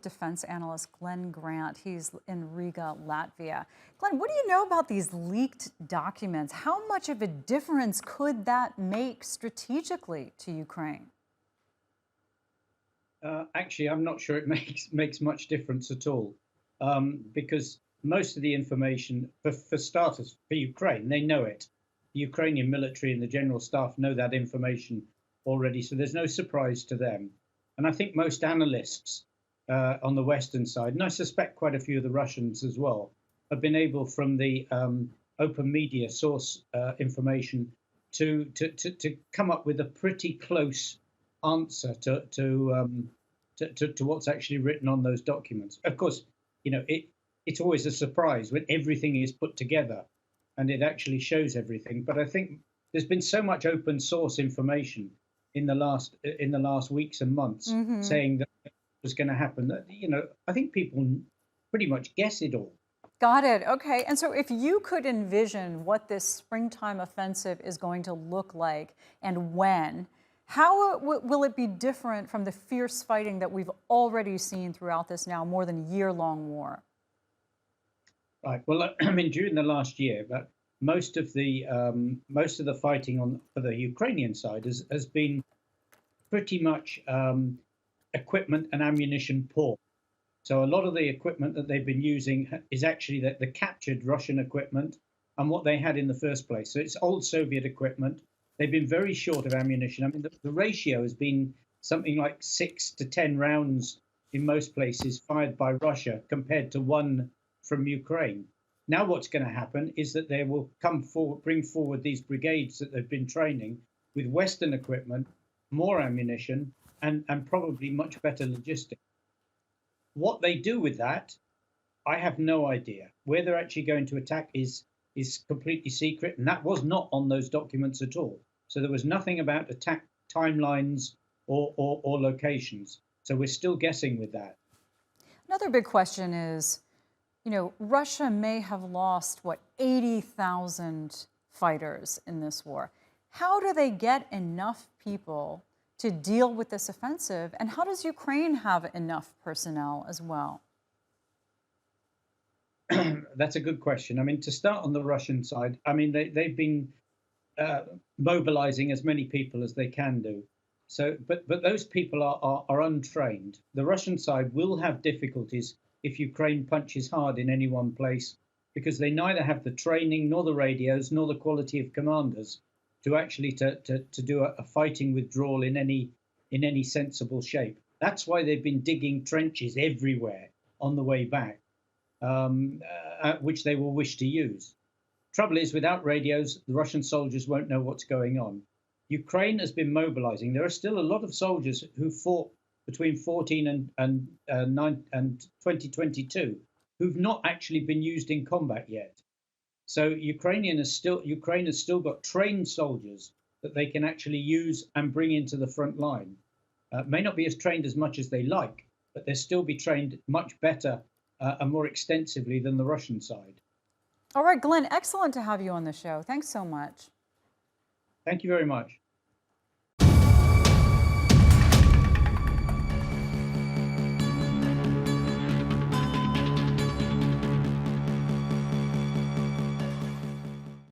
defense analyst Glenn Grant. He's in Riga, Latvia. Glenn, what do you know about these leaked documents? How much of a difference could that make strategically to Ukraine? Actually, I'm not sure it makes much difference at all, because most of the information, for starters, for Ukraine, they know it. The Ukrainian military and the general staff know that information already, so there's no surprise to them. And I think most analysts on the Western side, and I suspect quite a few of the Russians as well, have been able, from the open media source information, to come up with a pretty close answer to what's actually written on those documents. Of course, it's always a surprise when everything is put together and it actually shows everything. But I think there's been so much open source information in the last weeks and months saying that it was going to happen. That I think people pretty much guess it all. Got it. Okay. And so if you could envision what this springtime offensive is going to look like and when, how will it be different from the fierce fighting that we've already seen throughout this now more than year-long war? Right. Well, I mean, during the last year, but most of the fighting for the Ukrainian side has been pretty much equipment and ammunition poor. So a lot of the equipment that they've been using is actually the captured Russian equipment and what they had in the first place. So it's old Soviet equipment. They've been very short of ammunition. I mean, the ratio has been something like 6 to 10 rounds in most places fired by Russia compared to 1 from Ukraine. Now what's going to happen is that they will bring forward these brigades that they've been training with Western equipment, more ammunition, and probably much better logistics. What they do with that, I have no idea. Where they're actually going to attack is completely secret, and that was not on those documents at all. So there was nothing about attack timelines or locations. So we're still guessing with that. Another big question is, Russia may have lost, 80,000 fighters in this war. How do they get enough people to deal with this offensive? And how does Ukraine have enough personnel as well? That's a good question. I mean, to start on the Russian side, I mean, they've been mobilizing as many people as they can do. So, but those people are untrained. The Russian side will have difficulties if Ukraine punches hard in any one place, because they neither have the training nor the radios nor the quality of commanders to actually to do a fighting withdrawal in any sensible shape. That's why they've been digging trenches everywhere on the way back, which they will wish to use. Trouble is, without radios, the Russian soldiers won't know what's going on. Ukraine has been mobilizing. There are still a lot of soldiers who fought between 14 and 2022 who've not actually been used in combat yet. So Ukraine has still got trained soldiers that they can actually use and bring into the front line. May not be as trained as much as they like, but they'll still be trained much better and more extensively than the Russian side. All right, Glenn, excellent to have you on the show. Thanks so much. Thank you very much.